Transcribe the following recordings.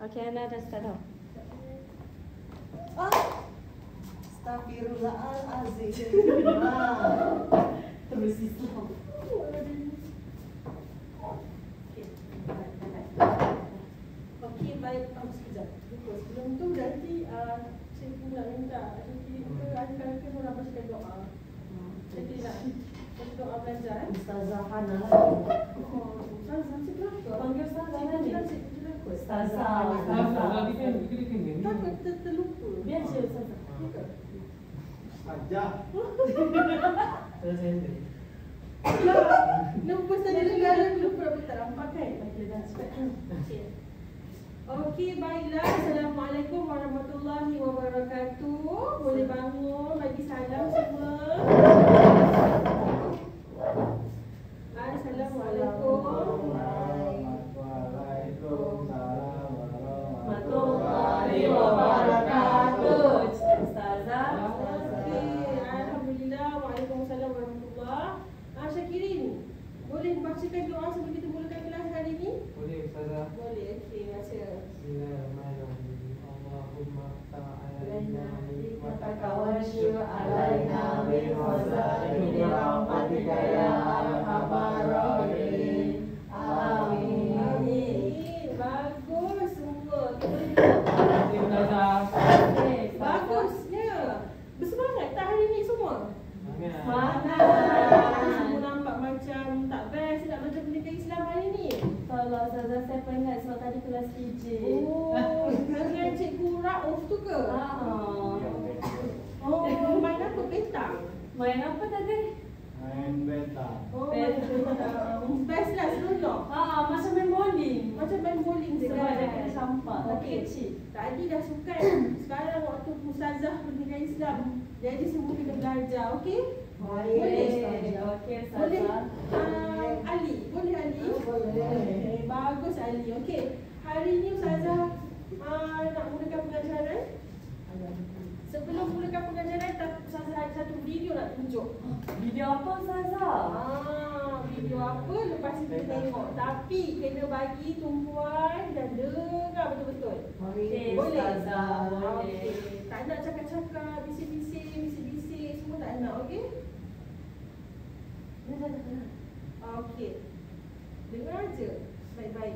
Okey, Ana dah start dah. Astaghfirullahalazim. Terus Islam. Okey, baik. Sekejap. Sebelum tu nanti cikgu nak minta kita adik-adik pun nak bacakan doa. Jadi nak baca doa belajar. Ustazah Hana. Ustazah siapa? Panggil Ustazah ni. Ustazah. Takut terlupa. Biar je Ustazah. Ajak. Lupa saja negara lupa tak nampak kan? Okey dah cepat. Okey, baiklah. Assalamualaikum warahmatullahi wabarakatuh. Boleh bangun bagi salam semua. Assalamualaikum warahmatullahi wabarakatuh. Ustazah. Alhamdulillah. Waalaikumsalam warahmatullahi. Syakirin, boleh bacakan doa sebelum kita mulakan kelas hari ini? Boleh Ustazah. Boleh, okey, baca. Bismillahirrahmanirrahim. Allahumma ta'alaina nikmataka wa syur alaina bi fadlika wa rahmatika ya arhamar rahimin. Amin. Amin. Bagus semua. Ustazah. Bagusnya. Bersemangat tak hari ini semua? Semangat. Semua nampak macam tak best nak belajar pendidikan Islam hari ni. Kalau Ustazah saya penat sebab tadi kelas PJ. Oh, dengan Cikgu Rauf tu ke? Oh, main apa? Petang? Main apa tadi? Main beta. Oh, main petang. Best lah seronok. Macam main bowling. Macam main bowling je Sebab kan? ada kena campak tapi Okey. kecil. Tadi dah sukan. Sekarang waktu Ustazah pendidikan Islam. Jadi semua kena belajar, okey? Boleh. Okey, Boleh. Ustazah. Ali, boleh Ali? Boleh. Bagus Ali. Okey. Hari ni Ustazah nak mulakan pengajaran. Sebelum mulakan pengajaran, Ustazah ada satu video nak tunjuk. Video apa Ustazah? Video apa lepas kita tengok. Tapi kena bagi tumpuan dan dengar betul-betul. Okey, Boleh? Ustazah, boleh. Okey. Tak nak cakap-cakap, bisik-bisik semua tak nak, okey? Okey. Dengar aja baik-baik.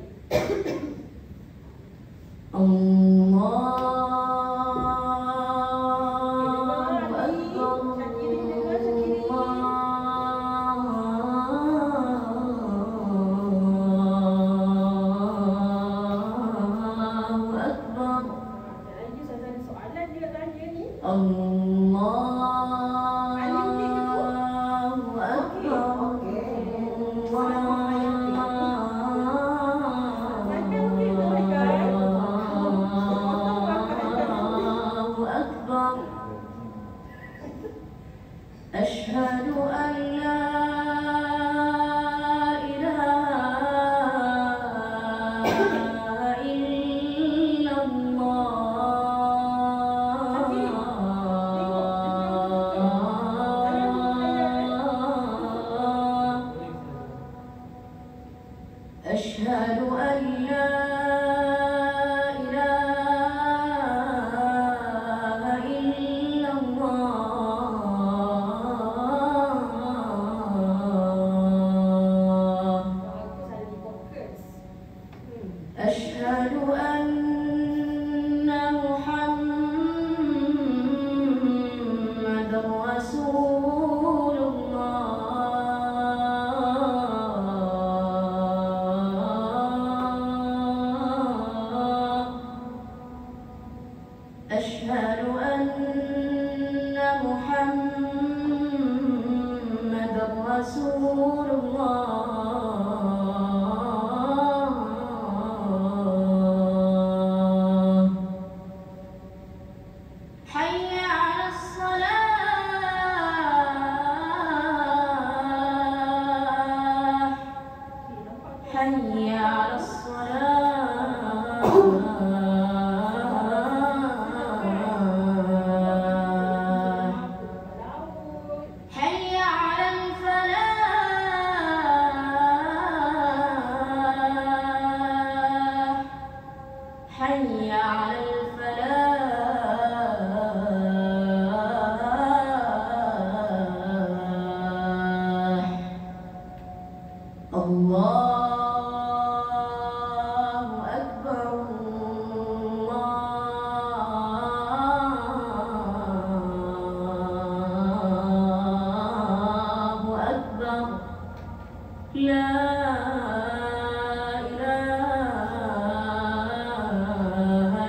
أشهد أن لا إله إلا الله حي على الفلاح الله أكبر الله أكبر لا إله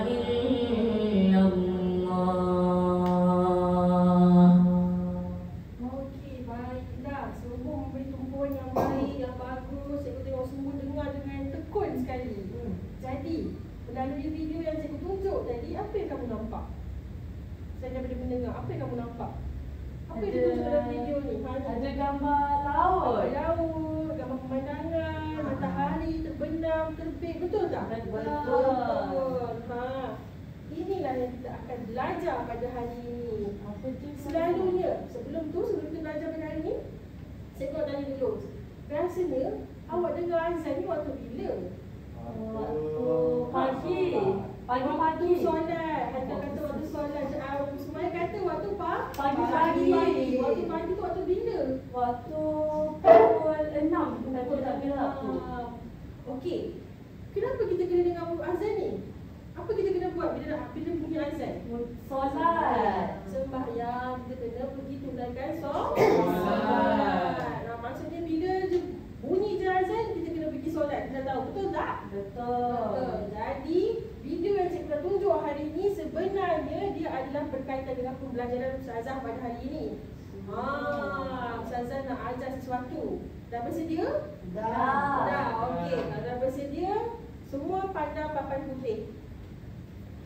إلا الله. Okey, baiklah. Semua memberi tumpuan yang baik, yang bagus. Cikgu tengok semua dengar dengan tekun sekali. Jadi, melalui video yang cikgu tunjuk tadi, apa yang kamu nampak? Saya daripada mendengar, apa yang kamu nampak? Apa yang ditunjuk dalam video ni? Ada gambar laut. Laut, gambar pemandangan, matahari terbenam, terbit, betul tak? Betul. Ha. Inilah yang kita akan belajar pada hari ini. Apa tu? Selalunya, sebelum kita belajar pada hari ini, saya nak tanya dulu. Biasanya, awak dengar azan ni waktu bila? Pagi. Waktu Pagi-pagi. solat. Haikal kata waktu solat. Semua kata waktu Pagi-pagi. Waktu pagi tu waktu bila? Waktu pukul 6. Tapi tak bila aku. Okey. Kenapa kita kena dengar azan ni? Apa kita kena buat bila bunyi azan? Solat. Sembahyang, kita kena pergi tunaikan solat. Nah, maksudnya bila je bunyi je azan, kita kena pergi solat. Kita tahu, betul tak? Betul. Jadi, video yang cikgu nak tunjuk hari ini sebenarnya dia adalah berkaitan dengan pembelajaran Ustazah pada hari ini. Ustazah nak ajar sesuatu. Dah bersedia? Dah, okey. Kalau dah bersedia, semua pandang papan putih.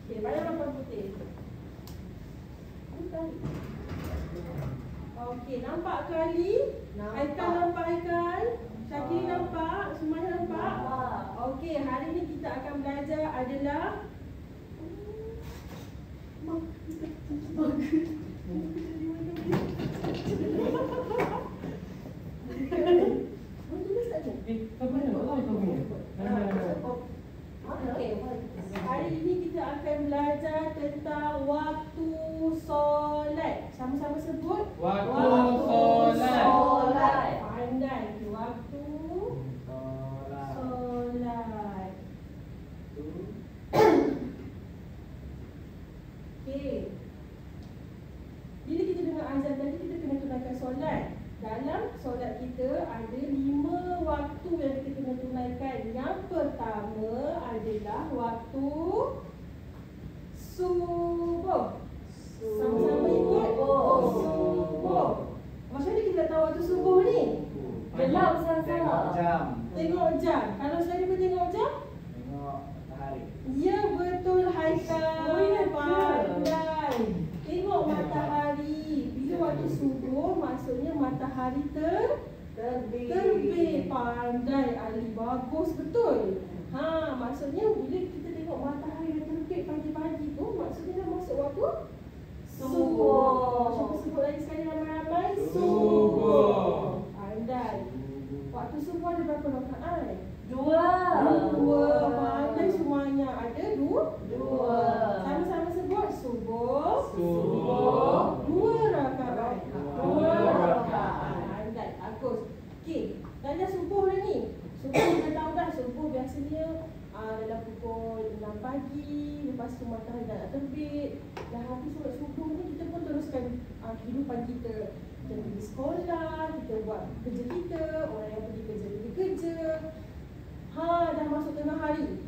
Okey, pandang papan putih. Okey, nampak kali? Haikal nampak Haikal? Syakiri nampak? Semuanya nampak? Okey, hari ini kita akan belajar adalah Okey, hari ini kita akan belajar tentang waktu solat. Sama-sama sebut. Waktu solat. Pandai. Waktu solat. Okey. Bila kita dengar azan tadi, kita kena tunaikan solat. Dalam solat kita ada 5 waktu yang kita kena tunaikan. Yang pertama adalah waktu subuh. Sama-sama ikut. Subuh. Macam mana kita tahu waktu subuh ni? Gelap Ustazah. Tengok jam. Tengok jam. Kalau saya pun tengok jam? Tengok matahari. Ya, betul Haikal. Oh, ya ke? Pandai. Tengok matahari. Bila waktu subuh, maksudnya matahari terbit. Pandai Ali, bagus betul. Maksudnya bila kita tengok matahari dah terbit pagi-pagi tu, maksudnya dah masuk waktu subuh. Cuba sebut lagi sekali ramai-ramai. Subuh. Pandai. Waktu subuh ada berapa rakaat? 2. Pandai semuanya. Ada 2. Sama-sama sebut. Subuh. 2 rakaat. 2 rakaat. Pandai. Bagus. Okey. Dah subuh dah ni. Subuh kita tahu dah. Subuh biasanya dalam pukul 6 pagi. Lepas tu matahari dah nak terbit. Dah habis solat subuh ni, kita pun teruskan kehidupan kita. Kita pergi sekolah, kita buat kerja kita. Orang yang pergi kerja, pergi kerja. Dah masuk tengah hari.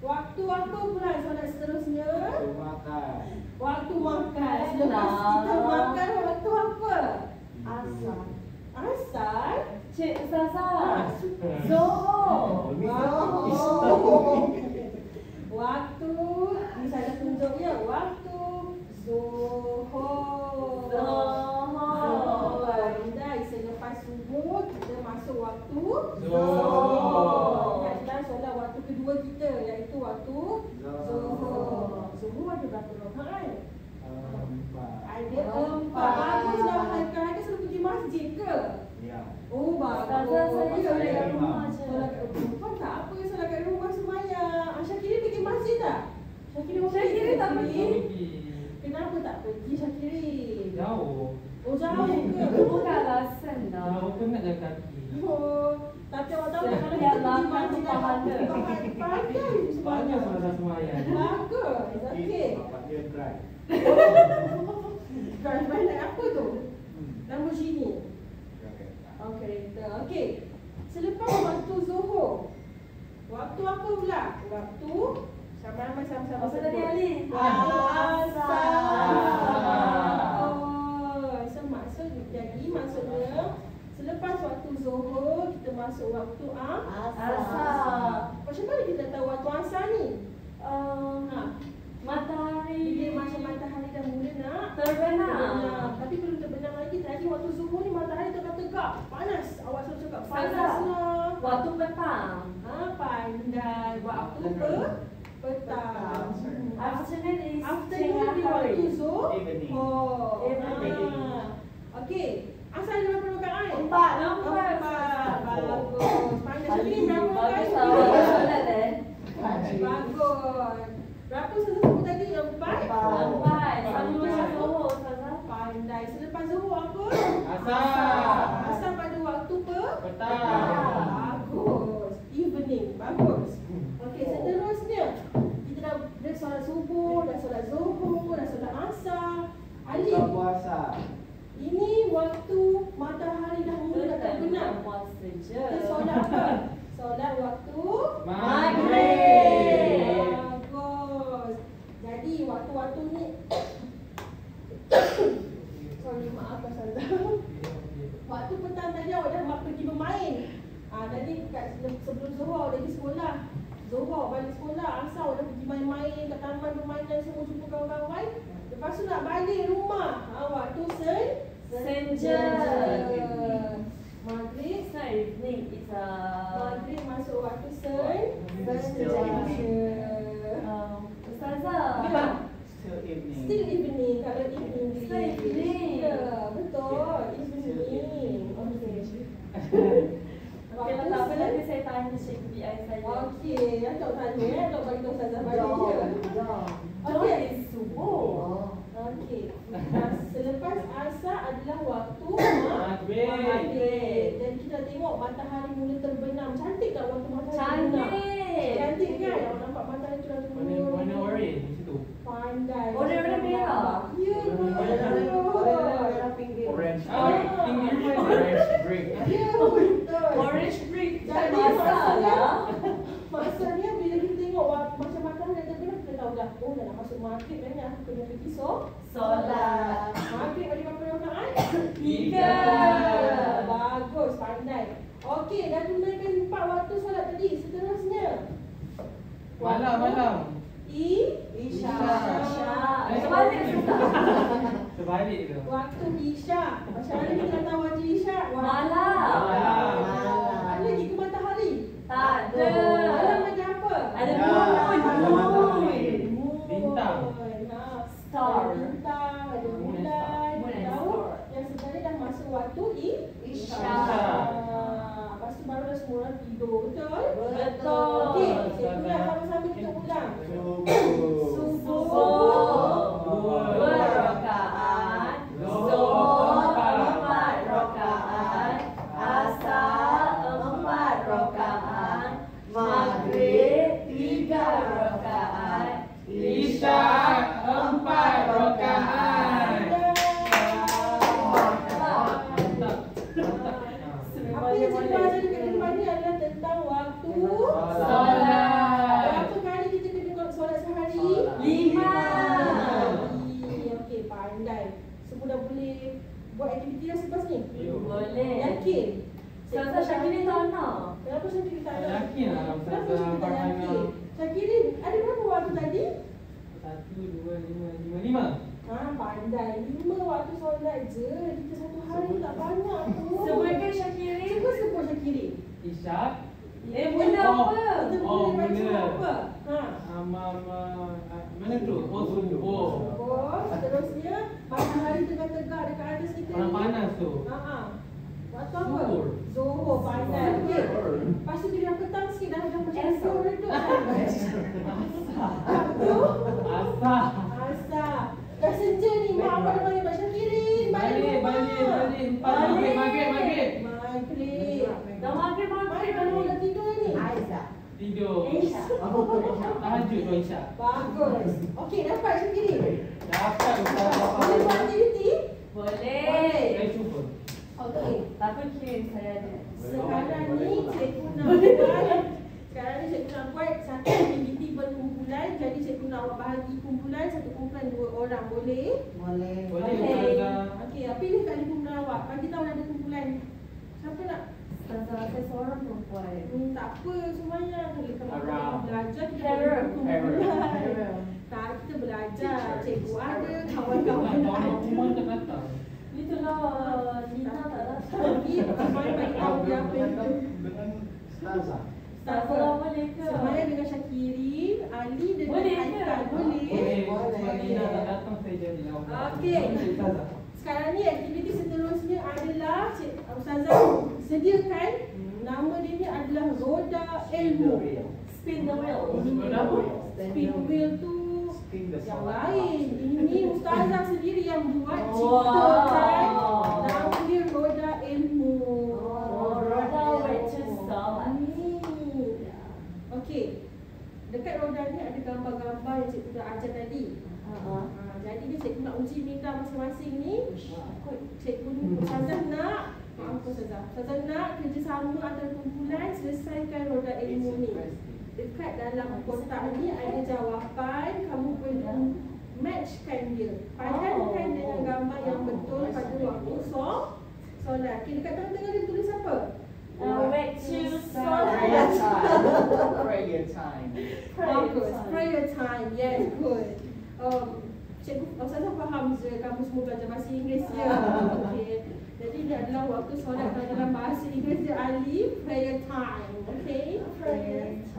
Waktu apa pula solat seterusnya? Waktu makan. Waktu makan. Selepas kita makan, waktu apa? Asar? Cik Ustazah. Zohor. Waktu ni saya tunjuk ya. Waktu Zuhur. Pandai. Selepas subuh kita masuk waktu Zuhur. Ingatlah solat waktu kedua kita, iaitu waktu Zuhur. Zuhur ada berapa rakaat? 4. Ada 4. Baguslah Haikal. Haikal selalu pergi masjid ke? Ya. Oh, bagus. Ustazah, saya solat kat rumah je. Solat kat rumah tak apa, solat kat rumah semayang. Syakiri pergi Syakiri. Kenapa tak pergi Syakiri? Jauh. Oh jauh ke? Itu bukan alasan dah. Jauh penat jalan kaki. Oh, tapi awak tahu kalau Ya, kita pergi makan masjid pahala. pandai Banyak saudara semayang. Bagus, okey. Bapak dia drive. Drive naik apa tu? Lamborghini. Okey. Oh, kereta. Okey. Selepas waktu Zuhur. Waktu apa pula? Waktu sama-sama sama-sama. Apa tadi Ali? Maksudnya selepas waktu Zuhur kita masuk waktu Asar. Macam mana kita tahu waktu asar ni? Matahari Bila macam matahari dah mula nak terbenam. Tapi belum terbenam lagi. Tadi waktu Zuhur ni matahari tegak-tegak. Panas. Awak selalu cakap Panas. panas lah. Waktu petang. Pandai. Waktu petang. Afternoon is Afternoon di tengah hari. waktu Zuhur. Evening. Evening. Okey. Asal ada berapa rakaat? 4. Bagus. Pandai. Jadi berapa Bagus rakaat? awak solat Bagus. Berapa saya sebut tadi? 4? 4. Sama macam Zuhur Ustazah. Pandai. Selepas Zuhur apa? Asar. Asar pada waktu Petang. Bagus. Evening. Bagus. Okey, seterusnya kita dah solat subuh, dah solat Zuhur, dah solat asar. Ali, Buka puasa. ini waktu matahari dah mula nak terbenam. Puasa je. Kita solat apa? Solat waktu Maghrib. Bagus. Jadi waktu-waktu ni sorry, maaf Ustazah. Waktu petang tadi awak dah pergi bermain. Tadi sebelum Zuhur awak dah pergi sekolah. Zuhur balik sekolah, asal awak dah pergi main-main kat taman bermain dan semua jumpa kawan-kawan. Lepas tu nak balik rumah. Waktu Senja. Maghrib. It's not evening. It's Maghrib masuk waktu senja. Ustazah. Still evening. Still evening. Kalau evening Still evening. Ya, betul. Evening. Okey lah, tak apa, nanti saya tanya Cik BI saya. Okey, Atok tanya Atok bagi tahu Ustazah balik je. Okey, subuh. Okey. Selepas asar adalah waktu Maghrib. maghrib. Dan kita tengok matahari mula terbenam. Cantik tak waktu matahari terbenam? Cantik. Cantik kan? Awak nampak matahari tu dah turun. Warna orange di situ. Pandai. Warna merah. Ya, warna pinggir. Orange. Tinggi Orange brick. Ya, betul. Orange brick. Tak Jadi masalah. maksudnya bila kita tengok macam matahari dah terbenam, kita tahu dah, oh dah nak masuk maghrib kan, aku kena pergi Solat. Maghrib ada berapa rakaat? 3. Bagus, pandai. Okey, dah tunaikan 4 waktu solat tadi. Seterusnya Malam. Isya. Sebalik Ustazah. Sebalik ke? Waktu Isya. Macam mana kita tahu waktu Isya? Malam. Ada lagi ke matahari? Tak ada. Malam ada apa? Ada moon. Bintang. Star. Ada bintang, ada bulan. Moon and Tahu star. yang sebenarnya dah masuk waktu Isya. Lepas tu baru dah semua orang tidur, betul? Betul. Okey, itulah sama-sama kita ulang. Subuh. Subuh 2 rakaat. Zuhur 4 rakaat. Asar 4 rakaat. Maghrib 3 rakaat. Isya 4 rakaat. Apa yang cikgu ajar dekat depan ni adalah tentang waktu Solat. Berapa kali kita kena solat sehari? 5. Okey, pandai. Semua dah boleh buat aktiviti dah selepas ni? Boleh. Yakin? Ustazah Syakiri tak nak. Kenapa Syakiri tak ada? Yakin lah, Kenapa Ustazah Syakiri tak Farhana. yakin? Syakiri, ada berapa waktu tadi? 1, 2, 5, 5. Pandai. 5 waktu solat je. Kita satu hari tak banyak tu. Sebutkan Syakiri. Cuba sebut Syakiri. Isyak. Mula apa? Kita boleh baca mula. apa? Mana tu? Oh, subuh. Oh, seterusnya matahari tegak-tegak dekat atas kita ni. Panas tu. Waktu apa? Zuhur. Zuhur, pandai. Okey. Lepas tu bila dah petang sikit dah macam Esok. redup kan? Waktu Asar. Lanjut kau Isyak. Bagus. Okey, dapat sendiri. Dapat Ustaz. Boleh buat aktiviti? Boleh. Saya cuba. Okey. Tapi kirim saya ada. Sekarang ni cikgu nak buat satu aktiviti berkumpulan. Jadi cikgu nak awak bahagi kumpulan, satu kumpulan 2 orang. Boleh? Boleh. Boleh Okey. Ustazah. Okey, pilih kali kumpulan awak. Bagi tahu ada kumpulan. Siapa nak? Saya seorang perempuan. Tak apa semuanya. Kalau kamu Around. belajar kita Terror. berkumpulan. Tak, kita belajar. Cikgu ada, kawan-kawan Orang ada. rumah tak datang. Itulah Nina tak datang. Tapi semuanya bagi tahu dia apa yang Dengan Ustazah. Tak salah boleh ke? semuanya dengan Syakirin, Ali dengan Boleh ke? Haikal. Boleh. Sebab Nina tak datang saya jadi awak. Okey. Ustazah. Sekarang ni aktiviti seterusnya adalah Ustazah sediakan nama dia ni adalah roda ilmu. Spin the wheel. Spin wheel tu Spin the yang song. lain. Ini Ustazah sendiri yang buat Wow. ciptakan nama dia roda ilmu. Oh, roda witches solat. Okey. Dekat roda ni ada gambar-gambar yang cikgu dah ajar tadi. Jadi ni cikgu nak uji minda masing-masing ni. Cikgu Ustazah nak Ustazah nak kerjasama antara kumpulan selesaikan roda ilmu ni. Dekat dalam kotak ni ada jawapan, kamu perlu matchkan dia. Padankan dengan gambar yang betul pada waktu solat. Okay, dekat tengah-tengah dia tulis apa? Witches Prayer solat. time. Prayer time. Bagus. Prayer time. Yes, good. Cikgu Ustazah faham je kamu semua belajar bahasa Inggeris je. Okay. Jadi ini adalah waktu solat dalam bahasa Inggeris dia Ali. Prayer time. Okay.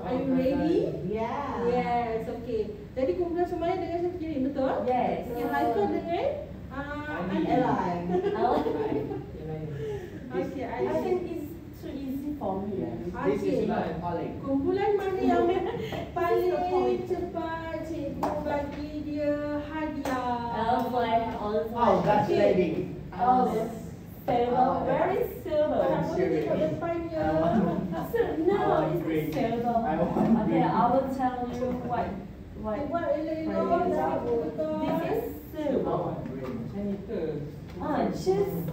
Are you ready? Yeah. Yes, okay. Jadi kumpulan semuanya dengan Syakirin, betul? Yes. Okay, Haikal dengan Ali. Okay, I Ali. think it's too easy for me. This is Okay. not calling. Kumpulan mana yang paling cepat cikgu bagi dia hadiah? Oh, that's Okay. lady. Oh, silver, very silver. Tak boleh tengok depannya. No, it's silver. Okay, I will tell you what. Buat elok-elok, tak betul. This is silver. Macam ni ke? Just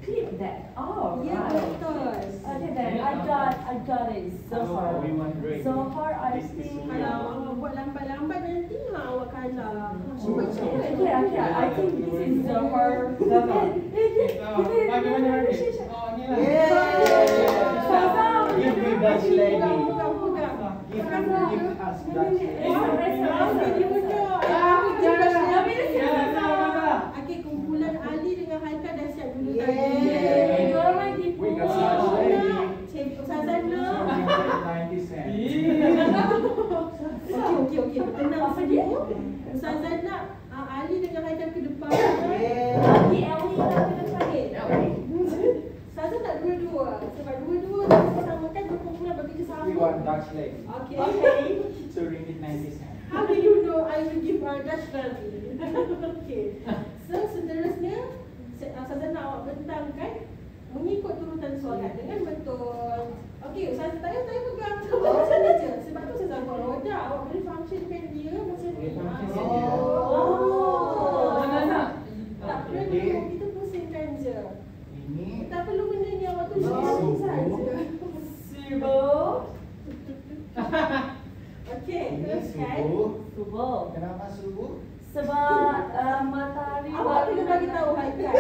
clip that. Oh, Ya, right. betul. Okay, then I got it. Zohar. Zohar, I think. Kalau awak buat lambat-lambat nanti awak kalah. Cuba cuba. Okay, I think this is Zohar. Bagaimana? Oh, ni lah. Give me Dutch lady. Pegang. Give us Dutch lady. Okey, kumpulan Ali dengan Haikal dah siap dulu Yeah. tadi. We got Dutch lady. Cikgu Sazana. So we get 90 cents. Okey. Tenang semua. Sazana, Ali dengan Haikal ke depan. Lagi Ellie yang ke depan. Sazana tak dua-dua. Sebab dua-dua kita samakan berkumpulan bekerja sama. We want Dutch lady. Okay. So ringgit 90 cents. How do you know I will give Dutch lady? Okay. So seterusnya Sazana awak bentangkan mengikut turutan solat dengan betul. Okey, Ustazah tak payah pegang. Macam ni je. Sebab tu Ustazah buat roda. Awak boleh functionkan dia macam ni. Boleh function dia. Oh. Nak. Tak perlu, kita pusingkan je. Ini Tak perlu benda ni awak tulis ni saja. Subuh. Okey, ini teruskan. subuh. Subuh. Kenapa subuh? Sebab matahari. Awak kena bagi tahu Haikal.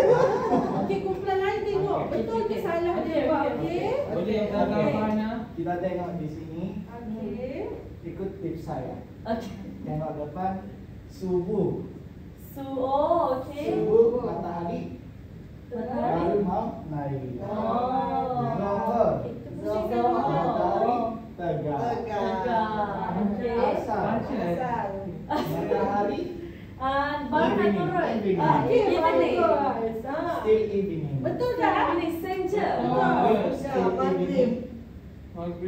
Okey, kumpulan lain tengok. Betul ke salah dia buat, okey? Boleh Ustazah Fahana? Kita tengok di sini. Okey. Ikut tips saya. Okay. Tengok depan subuh. Oh, okay. Subuh matahari Matahari. baru mau naik. Oh. Zohor Pusingkan matahari awak. tegak. Tegak. Okay. Asar matahari Baru nak turun. Evening. Okey, Evening. bagus. still evening. Betul tak? Evening, same je. Oh, Still evening. Maghrib.